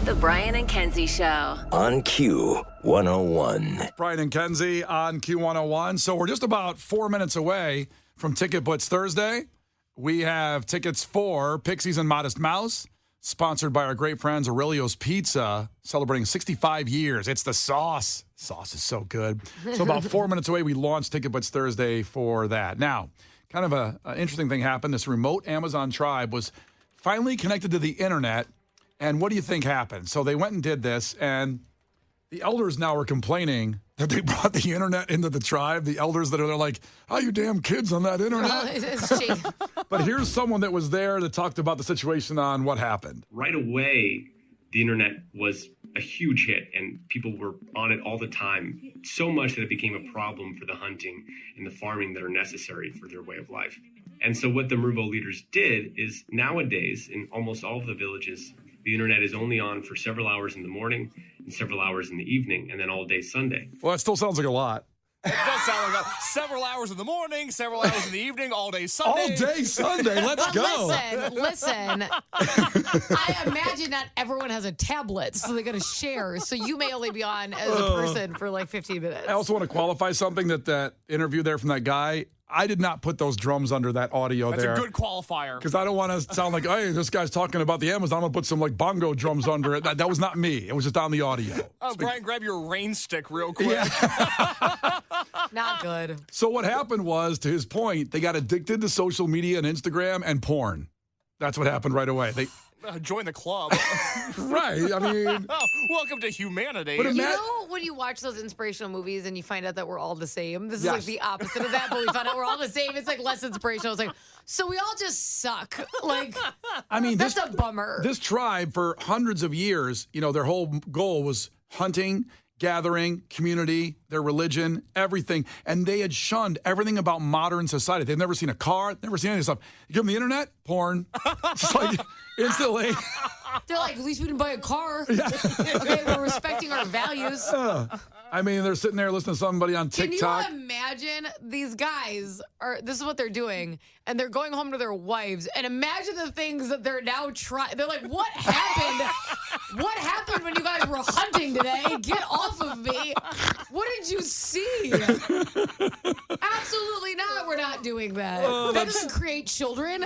The Brian and Kenzie Show. On Q101. Brian and Kenzie on Q101. So we're just about 4 minutes away from Ticket Blitz Thursday. We have tickets for Pixies and Modest Mouse, sponsored by our great friends Aurelio's Pizza, celebrating 65 years. It's the sauce. Sauce is so good. So about 4 minutes away, we launched Ticket Blitz Thursday for that. Now, kind of an interesting thing happened. This remote Amazon tribe was finally connected to the internet. And what do you think happened? So they went and did this, and the elders now are complaining that they brought the internet into the tribe. The elders that are like, "Oh, you damn kids on that internet." But here's someone that was there that talked about the situation on what happened. Right away, the internet was a huge hit, and people were on it all the time, so much that it became a problem for the hunting and the farming that are necessary for their way of life. And so what the Marubo leaders did is nowadays, in almost all of the villages, the internet is only on for several hours in the morning and several hours in the evening, and then all day Sunday. Well, that still sounds like a lot. It does sound like several hours in the morning, several hours in the evening, all day Sunday. All day Sunday. Let's go. Listen. I imagine not everyone has a tablet, so they're going to share. So you may only be on as a person for like 15 minutes. I also want to qualify something that interview there from that guy. I did not put those drums under that audio That's there. a good qualifier. Because I don't want to sound like, hey, this guy's talking about the Amazon. I'm going to put some like bongo drums under it. That was not me. It was just on the audio. Brian, grab your rain stick real quick. Yeah. Not good. So what happened was, to his point, they got addicted to social media and Instagram and porn. That's what happened right away. They Join the club. Right. I mean, welcome to humanity. You know when you watch those inspirational movies and you find out that we're all the same? This is like the opposite of that, but we found out we're all the same. It's like less inspirational. It's like, so we all just suck. Like, I mean, that's a bummer. This tribe, for hundreds of years, their whole goal was hunting, gathering, community, their religion, everything. And they had shunned everything about modern society. They've never seen a car, never seen any of this stuff. You give them the internet, porn. Just like instantly. They're like, at least we didn't buy a car. Yeah. Okay, we're respecting our values. I mean, they're sitting there listening to somebody on TikTok. Can you imagine these guys this is what they're doing, and they're going home to their wives, and imagine the things that they're now trying. They're like, what happened? What happened when you guys were hunting today? Get off of me. What did you see? Absolutely not. We're not doing that. That doesn't create children.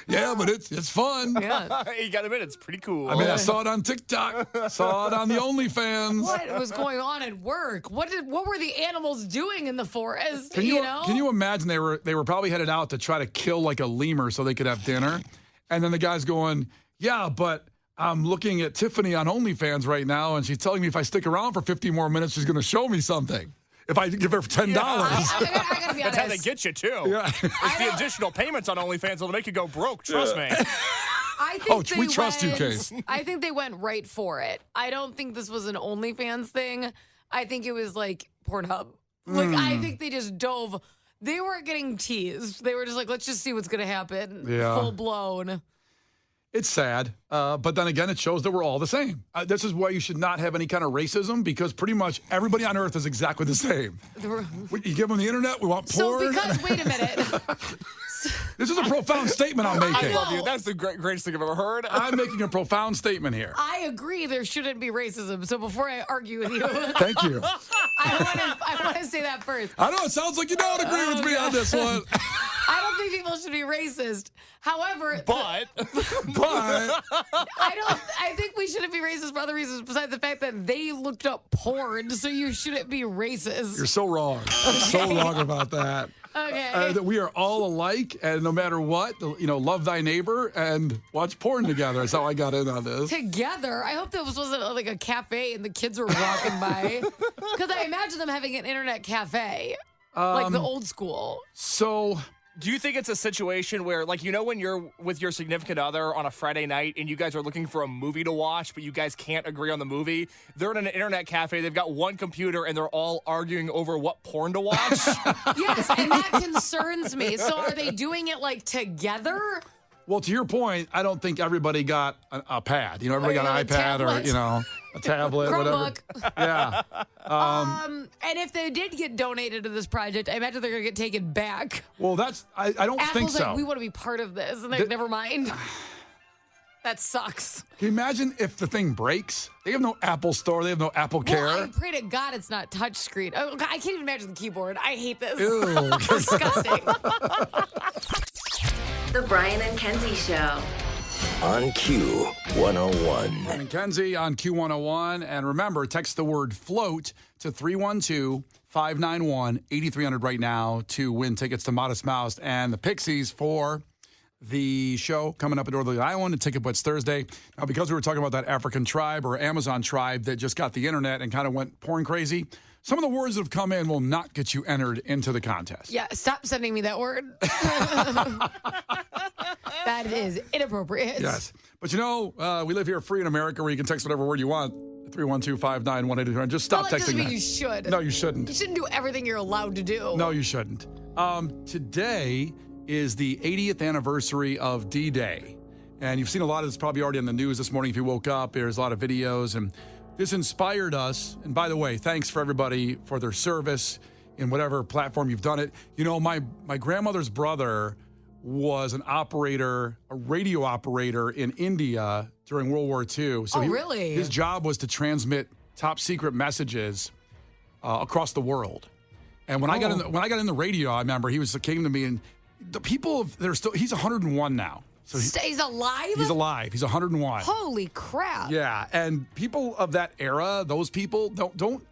Yeah, but it's fun. Yeah. You got to admit, it's pretty cool. I mean, I saw it on TikTok. Saw it on the OnlyFans. What was going on at work? What were the animals doing in the forest? Can you imagine they were probably headed out to try to kill like a lemur so they could have dinner, and then the guy's going, "Yeah, but I'm looking at Tiffany on OnlyFans right now, and she's telling me if I stick around for 50 more minutes, she's going to show me something. If I give her $10." I gotta be honest. That's how they get you, too. Yeah. It's the additional payments on OnlyFans that'll make you go broke, trust me. I think we trust you, Case. I think they went right for it. I don't think this was an OnlyFans thing. I think it was like Pornhub. Like, I think they just dove. They weren't getting teased. They were just like, let's just see what's going to happen. Yeah. Full blown. It's sad, but then again, it shows that we're all the same. This is why you should not have any kind of racism, because pretty much everybody on Earth is exactly the same. You give them the internet, we want porn. Wait a minute. This is a profound statement I'm making. I love you. That's the greatest thing I've ever heard. I'm making a profound statement here. I agree there shouldn't be racism. So before I argue with you. Thank you. I want to say that first. I know it sounds like you don't agree with me on this one. I don't think people should be racist. However, but I think we shouldn't be racist for other reasons besides the fact that they looked up porn, so you shouldn't be racist. You're so wrong. So wrong about that. Okay. That we are all alike, and no matter what, love thy neighbor and watch porn together. That's how I got in on this. Together? I hope this wasn't like a cafe and the kids were walking by. Because I imagine them having an internet cafe, like the old school. So... Do you think it's a situation where, like, when you're with your significant other on a Friday night and you guys are looking for a movie to watch, but you guys can't agree on the movie? They're in an internet cafe, they've got one computer, and they're all arguing over what porn to watch? Yes, and that concerns me. So are they doing it, like, together? Well, to your point, I don't think everybody got a pad. Everybody got an iPad or, a tablet, whatever. Yeah. And if they did get donated to this project, I imagine they're going to get taken back. Well, I don't think so. Like, we want to be part of this. And they're like, never mind. That sucks. Can you imagine if the thing breaks? They have no Apple Store. They have no Apple Care. Well, I pray to God it's not touchscreen. Oh, God, I can't even imagine the keyboard. I hate this. Ew. Disgusting. The Brian and Kenzie Show. On Q101. Brian and Kenzie on Q101. And remember, text the word float to 312-591-8300 right now to win tickets to Modest Mouse and the Pixies for the show coming up at Northern Island and Ticket Blitz Thursday. Now, because we were talking about that African tribe or Amazon tribe that just got the internet and kind of went porn crazy, some of the words that have come in will not get you entered into the contest. Yeah, stop sending me that word. That is inappropriate. Yes. But we live here free in America where you can text whatever word you want. 312-591-8300. Just stop Well, that texting doesn't mean that. you should. No, you shouldn't. You shouldn't do everything you're allowed to do. No, you shouldn't. Today is the 80th anniversary of D-Day. And you've seen a lot of this probably already on the news this morning if you woke up. There's a lot of videos. And this inspired us. And by the way, thanks for everybody for their service in whatever platform you've done it. You know, my grandmother's brother was an operator, a radio operator in India during World War II. So really? His job was to transmit top secret messages across the world. And when I got in the radio, I remember came to me and the people that are still, he's 101 now. So He's alive? He's alive. He's 101. Holy crap. Yeah, and people of that era, those people don't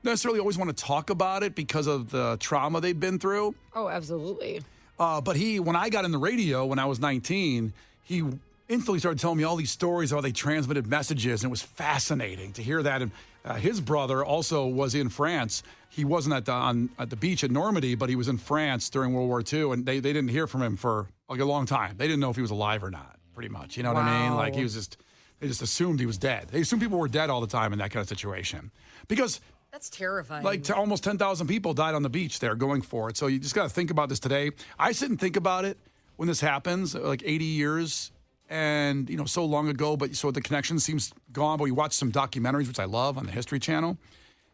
necessarily always want to talk about it because of the trauma they've been through. Oh, absolutely. But when I got in the radio when I was 19, he instantly started telling me all these stories of how they transmitted messages, and it was fascinating to hear that. And his brother also was in France. He wasn't at the beach at Normandy, but he was in France during World War II, and they didn't hear from him for like a long time. They didn't know if he was alive or not, pretty much. You know what I mean? Like they just assumed he was dead. They assumed people were dead all the time in that kind of situation. Because that's terrifying. like almost 10,000 people died on the beach there going for it. So you just got to think about this today. I sit and think about it when this happens, like 80 years and, so long ago, but so the connection seems gone. But we watch some documentaries, which I love, on the History Channel.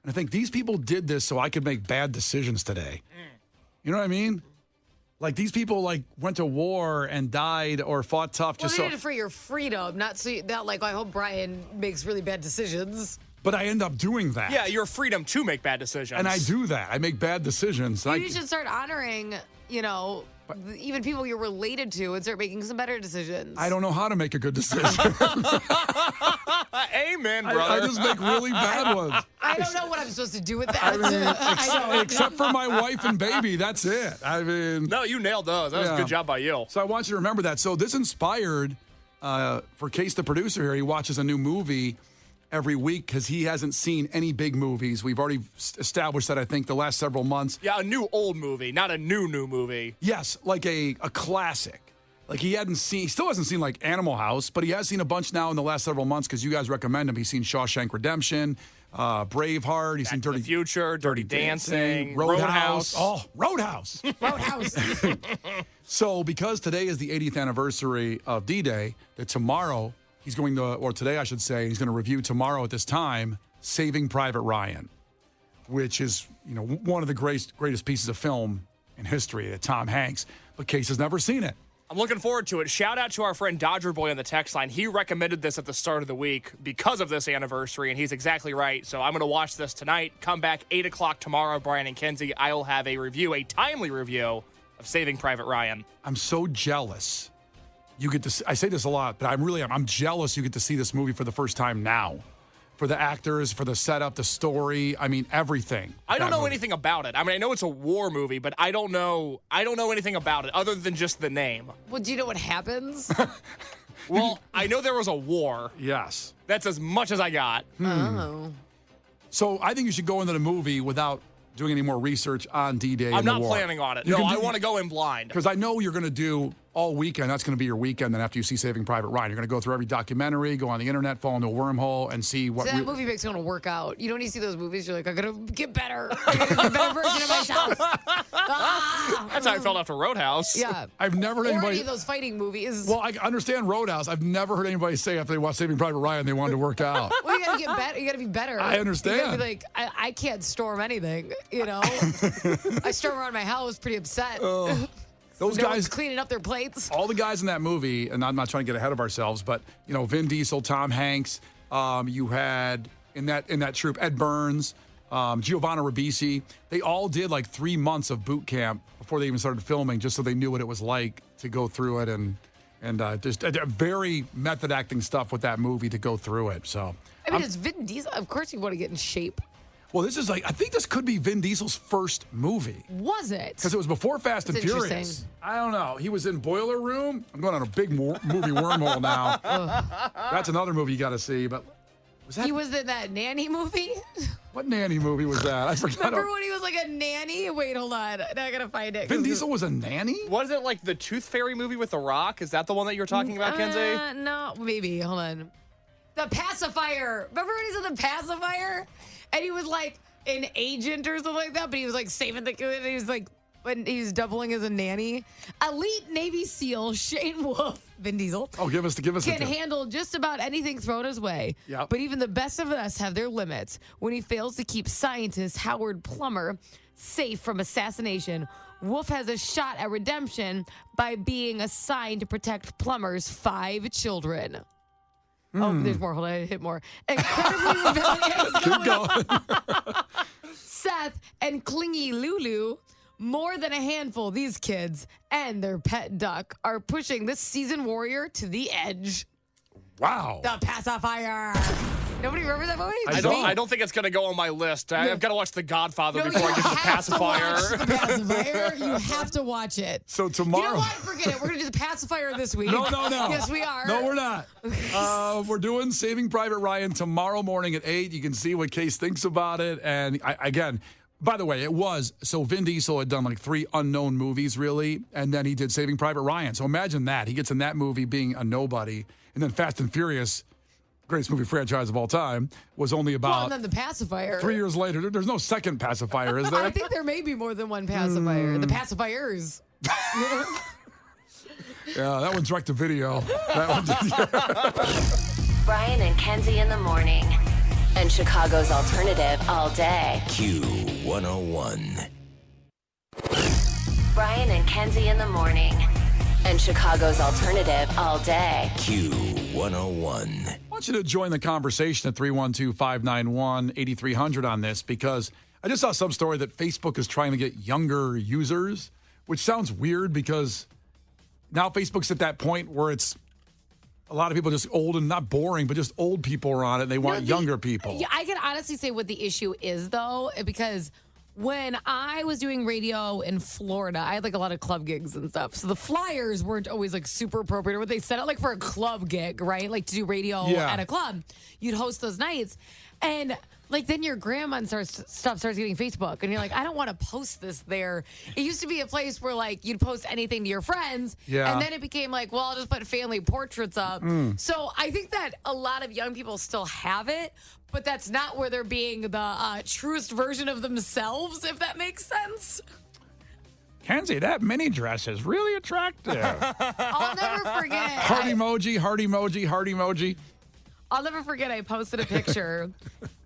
And I think these people did this so I could make bad decisions today. You know what I mean? Like these people went to war and died or fought tough Well, they did it for your freedom, not I hope Brian makes really bad decisions. But I end up doing that. Yeah, your freedom to make bad decisions. And I do that. I make bad decisions. You should start honoring, even people you're related to and start making some better decisions. I don't know how to make a good decision. Amen, brother. I just make really bad ones. I don't know what I'm supposed to do with that. I mean, except for my wife and baby, that's it. I mean, No, you nailed those. That was a good job by you. So I want you to remember that. So this inspired, for Case, the producer here, he watches a new movie every week because he hasn't seen any big movies. We've already established that, I think, the last several months. Yeah, a new old movie, not a new movie. Yes, like a classic. Like he still hasn't seen like Animal House, but he has seen a bunch now in the last several months because you guys recommend him. He's seen Shawshank Redemption, Braveheart. He's seen Back to the Future, Dirty Dancing, Roadhouse. Oh, Roadhouse. Roadhouse. So because today is the 80th anniversary of D-Day, that tomorrow he's going to, or today I should say, he's going to review tomorrow at this time, Saving Private Ryan, which is, one of the greatest pieces of film in history, Tom Hanks. But Case has never seen it. I'm looking forward to it. Shout out to our friend Dodger Boy on the text line. He recommended this at the start of the week because of this anniversary, and he's exactly right. So I'm going to watch this tonight. Come back 8 o'clock tomorrow, Brian and Kenzie. I will have a timely review of Saving Private Ryan. I'm so jealous. You get to see, I say this a lot, but I'm jealous you get to see this movie for the first time now. For the actors, for the setup, the story, I mean, everything. I don't know anything about it. I mean, I know it's a war movie, but I don't know anything about it other than just the name. Well, do you know what happens? Well, I know there was a war. Yes. That's as much as I got. Oh. So I think you should go into the movie without doing any more research on D-Day. I'm not planning on it. No, I want to go in blind. Because I know you're going to do all weekend. That's going to be your weekend. Then after you see Saving Private Ryan, you're going to go through every documentary, go on the internet, fall into a wormhole, and see what. So that movie makes me want to work out. You know when you see those movies, you're like, I gotta get better. I gotta get a better version of myself. That's how I felt after Roadhouse. Yeah. I've never heard Or anybody. any of those fighting movies. Well, I understand Roadhouse. I've never heard anybody say after they watched Saving Private Ryan they wanted to work out. Well, you gotta get better. You gotta be better. I understand. You gotta be like, I can't storm anything. I storm around my house, pretty upset. Those No guys one's cleaning up their plates. all the guys in that movie, and I'm not trying to get ahead of ourselves, but Vin Diesel, Tom Hanks, you had in that troupe Ed Burns, Giovanna Ribisi. They all did like 3 months of boot camp before they even started filming, just so they knew what it was like to go through it, and just very method acting stuff with that movie to go through it. So I mean, it's Vin Diesel. Of course, you want to get in shape. well, this is I think this could be Vin Diesel's first movie. Was it? Because it was before Fast and That's Furious. interesting. I don't know. He was in Boiler Room. I'm going on a big movie wormhole now. That's another movie you got to see. But was that He was in that nanny movie. what nanny movie was that? I forgot. Remember when he was like a nanny? Wait, hold on. Now I gotta find it. Vin Diesel was a nanny? Was it like the Tooth Fairy movie with The Rock? Is that the one that you're talking about, Kenzie? No, maybe. Hold on. The Pacifier. Remember when he was in The Pacifier? And he was like an agent or something like that, but he was like saving the kid. He was like, when he was doubling as a nanny. Elite Navy SEAL Shane Wolf, Vin Diesel. Oh, give us a Can tip. handle just about anything thrown his way. Yep. But even the best of us have their limits. When he fails to keep scientist Howard Plummer safe from assassination, Wolf has a shot at redemption by being assigned to protect Plummer's 5 children. Oh, there's more. Hold on, I hit more. Incredibly rebellious. Keep going. Seth and clingy Lulu, more than a handful, these kids and their pet duck are pushing this seasoned warrior to the edge. Wow. The Pacifier. Nobody remembers that movie? I don't think it's going to go on my list. I've got to watch The Godfather No, before I you get to have Pacifier. To watch The Pacifier. You have to watch it. So You tomorrow. know what? Forget it. We're going to do The Pacifier this week. No. Yes, we are. No, we're not. We're doing Saving Private Ryan tomorrow morning at 8. You can see what Case thinks about it. And again, by the way, so Vin Diesel had done like 3 unknown movies, really, and then he did Saving Private Ryan. So imagine that. He gets in that movie being a nobody, and then Fast and Furious, greatest movie franchise of all time, was only Well, about and then The Pacifier. 3 years later. There's no second Pacifier, is there? I think there may be more than one Pacifier. The Pacifiers. Yeah, that one's direct to video. That one, Brian and Kenzie in the morning. And Chicago's alternative all day. Q101. Brian and Kenzie in the morning. And Chicago's alternative all day. Q101. I want you to join the conversation at 312-591-8300 on this, because I just saw some story that Facebook is trying to get younger users, which sounds weird because now Facebook's at that point where it's a lot of people just old and not boring, but just old people are on it. And they want younger people. Yeah, I can honestly say what the issue is, though, because when I was doing radio in Florida, I had like a lot of club gigs and stuff. So the flyers weren't always like super appropriate. Or they set it like for a club gig, right? Like to do radio at a club. You'd host those nights. And like then your grandma starts getting Facebook, and you're like, I don't want to post this there. It used to be a place where like you'd post anything to your friends, and then it became like, well, I'll just put family portraits up. So I think that a lot of young people still have it, but that's not where they're being the truest version of themselves, if that makes sense. Kenzie, that mini dress is really attractive. I'll never forget. Heart emoji, heart emoji, heart emoji. I'll never forget. I posted a picture,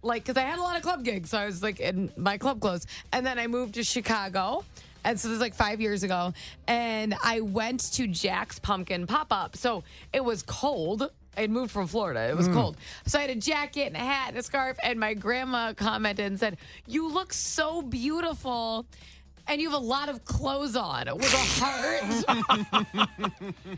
like, because I had a lot of club gigs, so I was like in my club clothes, and then I moved to Chicago, and so this is like 5 years ago, and I went to Jack's Pumpkin Pop-Up. So it was cold. I had moved from Florida. It was cold. So I had a jacket and a hat and a scarf, and my grandma commented and said, "You look so beautiful. And you have a lot of clothes on with a heart."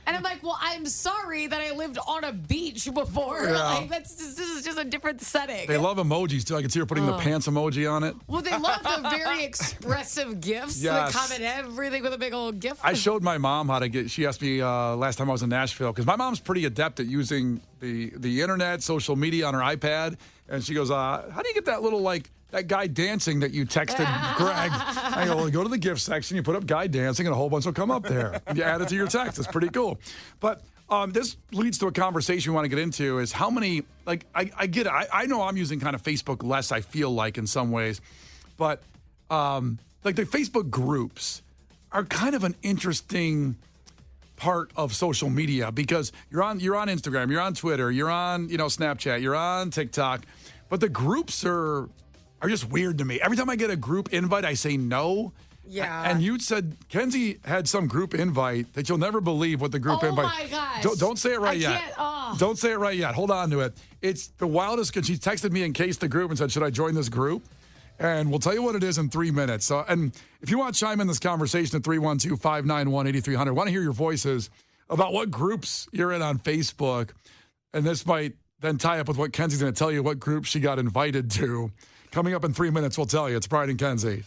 And I'm like, well, I'm sorry that I lived on a beach before. Yeah. Like, this is just a different setting. They love emojis, too. I can see her putting the pants emoji on it. Well, they love the very expressive gifts. Yes. They comment everything with a big old gift. I showed my mom how to get, she asked me last time I was in Nashville, because my mom's pretty adept at using the internet, social media on her iPad. And she goes, how do you get that little, like, that guy dancing that you texted Greg? I go, well, go to the gift section, you put up guy dancing, and a whole bunch will come up there. And you add it to your text. It's pretty cool. But this leads to a conversation we want to get into, is how many, like, I get it. I know I'm using kind of Facebook less, I feel like, in some ways. But, like, the Facebook groups are kind of an interesting part of social media, because you're on Instagram, you're on Twitter, you're on, Snapchat, you're on TikTok, but the groups are just weird to me. Every time I get a group invite, I say no, Yeah. And you said Kenzie had some group invite that you'll never believe what the group invite. Oh my gosh. Don't say it right I yet. can't. Oh. Don't say it right yet. Hold on to it. It's the wildest because she texted me in case the group and said, should I join this group? And we'll tell you what it is in 3 minutes. So, and if you want to chime in this conversation at 312-591-8300, I want to hear your voices about what groups you're in on Facebook. And this might then tie up with what Kenzie's going to tell you what group she got invited to. Coming up in 3 minutes, we'll tell you. It's Brian and Kenzie.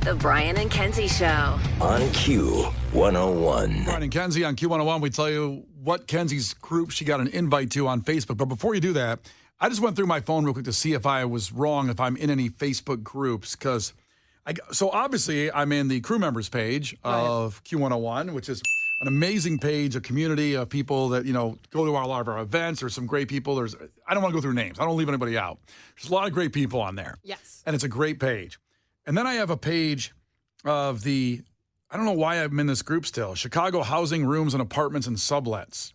The Brian and Kenzie Show. On Q101. Brian and Kenzie on Q101. We tell you what Kenzie's group she got an invite to on Facebook. But before you do that, I just went through my phone real quick to see if I was wrong, if I'm in any Facebook groups. Because so obviously I'm in the crew members page of Q101, which is an amazing page, a community of people that, go to a lot of our events. There's some great people. I don't want to go through names. I don't leave anybody out. There's a lot of great people on there. Yes. And it's a great page. And then I have a page of I don't know why I'm in this group still, Chicago Housing Rooms and Apartments and Sublets.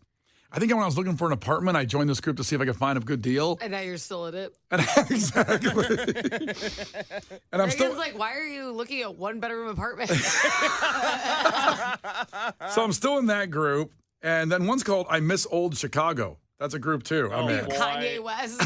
I think when I was looking for an apartment, I joined this group to see if I could find a good deal. And now you're still in it. Exactly. And I'm still like, why are you looking at one-bedroom apartment? So I'm still in that group. And then one's called I Miss Old Chicago. That's a group too. I'm in. Kanye West.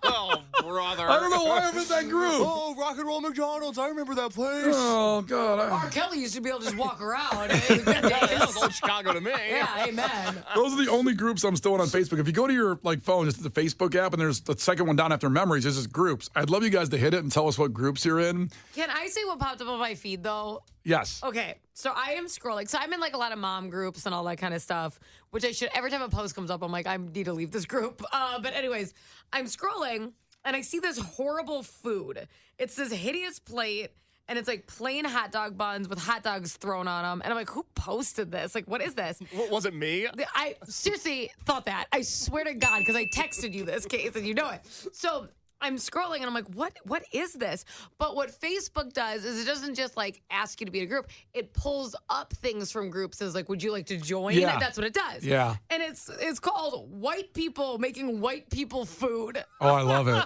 Oh, brother. I don't know why I'm in that group. Oh, Rock and Roll McDonald's. I remember that place. Oh, God. R. Kelly used to be able to just walk around. That was old Chicago to me. Yeah, amen. Those are the only groups I'm still in on Facebook. If you go to your phone, just the Facebook app, and there's the second one down after memories, there's just groups. I'd love you guys to hit it and tell us what groups you're in. Can I say what popped up on my feed, though? Yes. Okay, so I am scrolling. So I'm in a lot of mom groups and all that kind of stuff, which I should. Every time a post comes up, I'm like, I need to leave this group. But anyways, I'm scrolling and I see this horrible food. It's this hideous plate. And it's plain hot dog buns with hot dogs thrown on them. And I'm like, who posted this? What is this? Was it me? I seriously thought that. I swear to God, because I texted you this case and you know it. So I'm scrolling and I'm like, what is this? But what Facebook does is it doesn't just ask you to be in a group. It pulls up things from groups as would you like to join? Yeah. That's what it does. Yeah. And it's called White People Making White People Food. Oh, I love it.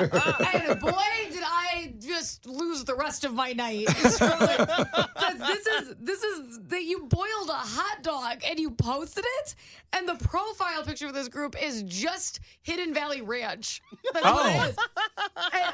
And boy, did I just lose the rest of my night scrolling. 'Cause this is that you boiled a hot dog and you posted it, and the profile picture of this group is just Hidden Valley Ranch. That's what it is. And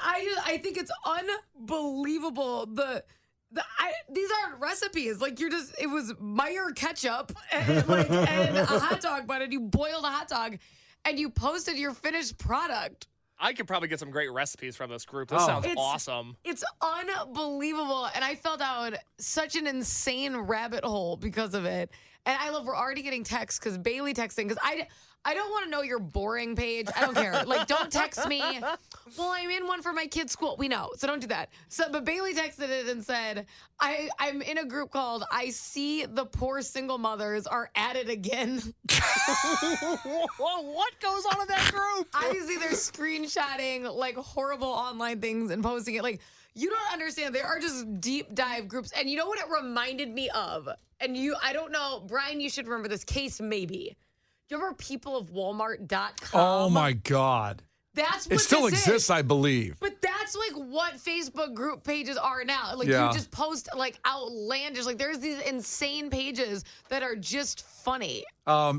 I think it's unbelievable. These aren't recipes. It was Meyer ketchup and a hot dog bun, and you boiled a hot dog, and you posted your finished product. I could probably get some great recipes from this group. This sounds awesome. It's unbelievable. And I fell down such an insane rabbit hole because of it. And we're already getting texts because Bailey texting, because I don't want to know your boring page. I don't care. Don't text me. Well, I'm in one for my kid's school. We know, so don't do that. But Bailey texted it and said, I'm in a group called I See the Poor Single Mothers Are At It Again. What goes on in that group? I see they're screenshotting horrible online things and posting it. You don't understand. There are just deep dive groups. And you know what it reminded me of? And I don't know, Brian, you should remember this case maybe. Do you remember peopleofwalmart.com? Oh, my God. That's what it still this exists, is. I believe. But that's what Facebook group pages are now. Yeah. You just post outlandish. There's these insane pages that are just funny.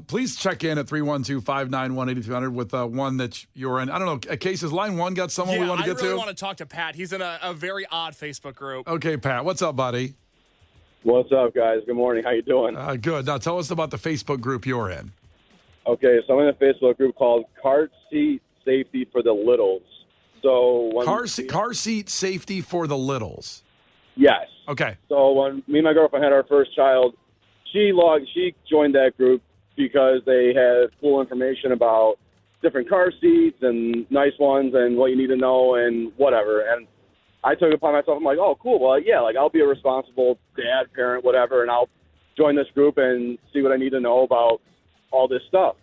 Please check in at 312-591-8300 with one that you're in. I don't know. Cases, line one got someone we want to get to? I really want to talk to Pat. He's in a very odd Facebook group. Okay, Pat. What's up, buddy? What's up, guys? Good morning. How you doing? Good. Now, tell us about the Facebook group you're in. Okay, so I'm in a Facebook group called Car Seat Safety for the Littles. So car seat safety for the littles. Yes. Okay. So when me and my girlfriend had our first child, she joined that group because they had full information about different car seats and nice ones and what you need to know and whatever. And I took it upon myself. I'm like, oh, cool. Well, yeah, I'll be a responsible dad, parent, whatever, and I'll join this group and see what I need to know about all this stuff.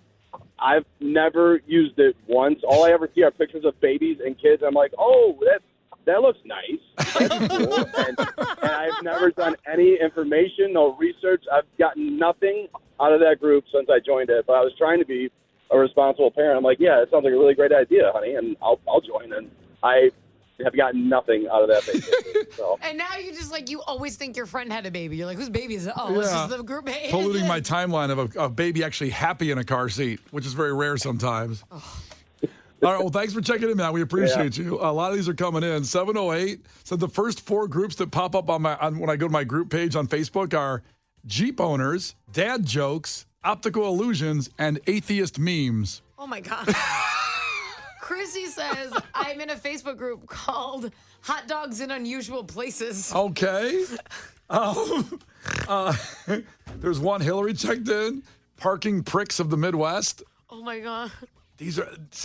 I've never used it once. All I ever see are pictures of babies and kids. I'm like, oh, that looks nice. That's cool. And I've never done any information, no research. I've gotten nothing out of that group since I joined it. But I was trying to be a responsible parent. I'm like, yeah, it sounds like a really great idea, honey, and I'll join. And have gotten nothing out of that Facebook group. So. And now you just like, you always think your friend had a baby. You're like, whose baby is it? Oh, this is the group page. Polluting my timeline of a baby actually happy in a car seat, which is very rare sometimes. All right, well, thanks for checking in, Matt. We appreciate you. A lot of these are coming in. 708 said the first 4 groups that pop up on when I go to my group page on Facebook are Jeep owners, dad jokes, optical illusions, and atheist memes. Oh, my God. Chrissy says, I'm in a Facebook group called Hot Dogs in Unusual Places. Okay. There's one Hillary checked in, parking pricks of the Midwest. Oh, my God.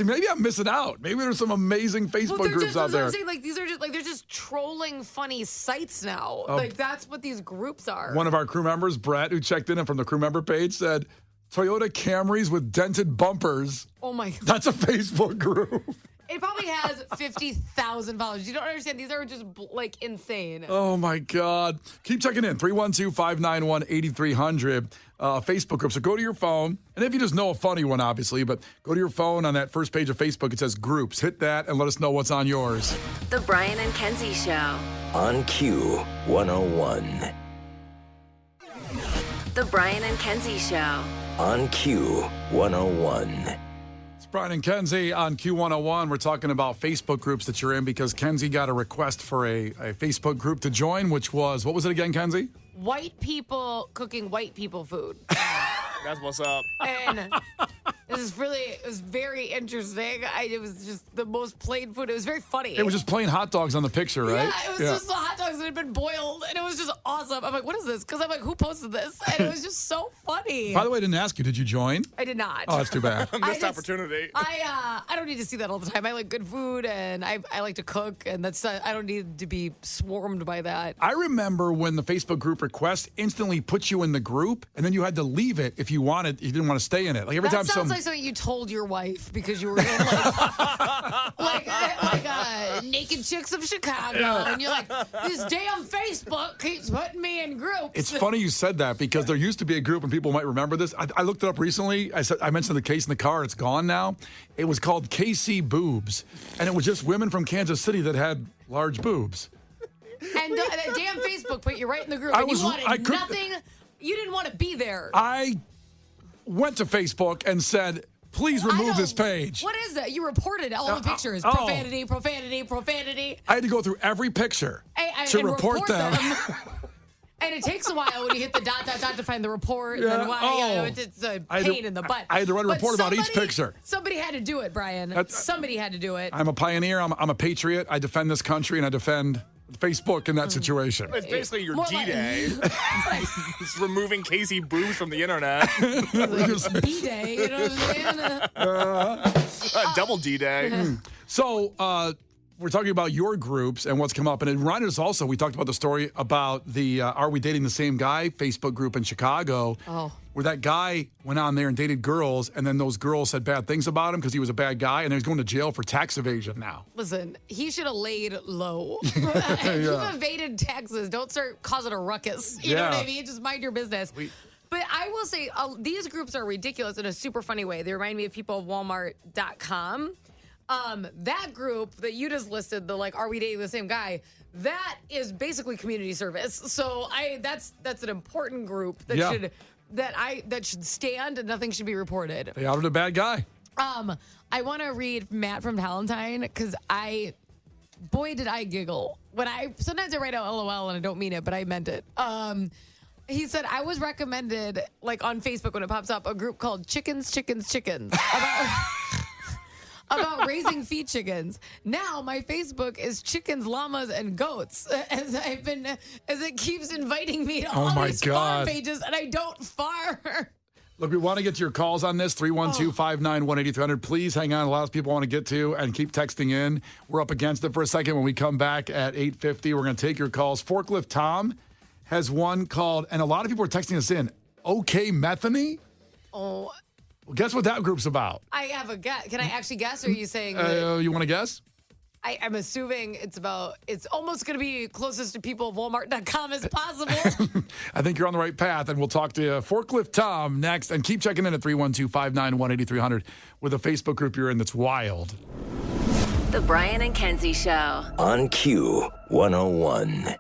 Maybe I'm missing out. Maybe there's some amazing Facebook groups out there. Like, these are just like, they're just trolling funny sites now. Like, that's what these groups are. One of our crew members, Brett, who checked in and from the crew member page said, Toyota Camrys with dented bumpers. Oh, my God. That's a Facebook group. It probably has 50,000 followers. You don't understand. These are just, like, insane. Oh, my God. Keep checking in. 312-591-8300. Facebook group. So go to your phone. And if you just know a funny one, obviously, but go to your phone on that first page of Facebook. It says groups. Hit that and let us know what's on yours. The Brian and Kenzie Show. On Q101. The Brian and Kenzie Show. On Q101. It's Brian and Kenzie on Q101. We're talking about Facebook groups that you're in because Kenzie got a request for a Facebook group to join, which was, what was it again, Kenzie? White people cooking white people food. That's what's up. And it was very interesting. It was just the most plain food. It was very funny. It was just plain hot dogs on the picture, right? Yeah, it was just the hot dogs that had been boiled, and it was just awesome. I'm like, what is this? Because I'm like, who posted this? And it was just so funny. By the way, I didn't ask you. Did you join? I did not. Oh, that's too bad. Missed opportunity. I don't need to see that all the time. I like good food, and I like to cook, and I don't need to be swarmed by that. I remember when the Facebook group request instantly put you in the group, and then you had to leave it if you didn't want to stay in it. Like every time sounds like something you told your wife because you were in like Naked Chicks of Chicago, and you're like, this damn Facebook keeps putting me in groups. It's funny you said that because there used to be a group, and people might remember this. I looked it up recently. I mentioned the case in the car. It's gone now. It was called KC Boobs, and it was just women from Kansas City that had large boobs. And that damn Facebook put you right in the group. Nothing. You didn't want to be there. I went to Facebook and said, please remove this page. What is that? You reported all the pictures. Profanity, profanity, profanity. I had to go through every picture to report them. And it takes a while when you hit the ... to find the report. And then it's a pain in the butt. I had to write a report about each picture. Somebody had to do it, Brian. Somebody had to do it. I'm a pioneer. I'm a patriot. I defend this country, and I defend Facebook in that situation. It's basically your D-Day. It's removing Casey Boobs from the internet. B-Day, you know what I'm saying? Double D-Day. So, we're talking about your groups and what's come up. And it reminded us also, we talked about the story about the Are We Dating the Same Guy Facebook group in Chicago. Oh. Where that guy went on there and dated girls, and then those girls said bad things about him because he was a bad guy, and he's going to jail for tax evasion now. Listen, he should have laid low. If you've evaded taxes, don't start causing a ruckus. You know what I mean? Just mind your business. But I will say, these groups are ridiculous in a super funny way. They remind me of people of Walmart.com. That group that you just listed, the Are We Dating the Same Guy? That is basically community service. So that's an important group that should stand and nothing should be reported. They outed a bad guy. I want to read Matt from Valentine because boy did I giggle when sometimes I write out LOL and I don't mean it, but I meant it. He said, I was recommended, on Facebook when it pops up, a group called Chickens about raising feed chickens. Now my Facebook is chickens, llamas, and goats as it keeps inviting me to all these farm pages, and I don't farm. Look, we want to get to your calls on this, 312-591-8300. Please hang on. A lot of people want to get to and keep texting in. We're up against it for a second. When we come back at 8:50, we're going to take your calls. Forklift Tom has one called, and a lot of people are texting us in, OK Methany? Oh, well, guess what that group's about? I have a guess. Can I actually guess, or are you saying you want to guess? I'm assuming it's almost going to be closest to people of Walmart.com as possible. I think you're on the right path, and we'll talk to Forklift Tom next. And keep checking in at 312-591-8300 with a Facebook group you're in that's wild. The Brian and Kenzie Show. On Q101.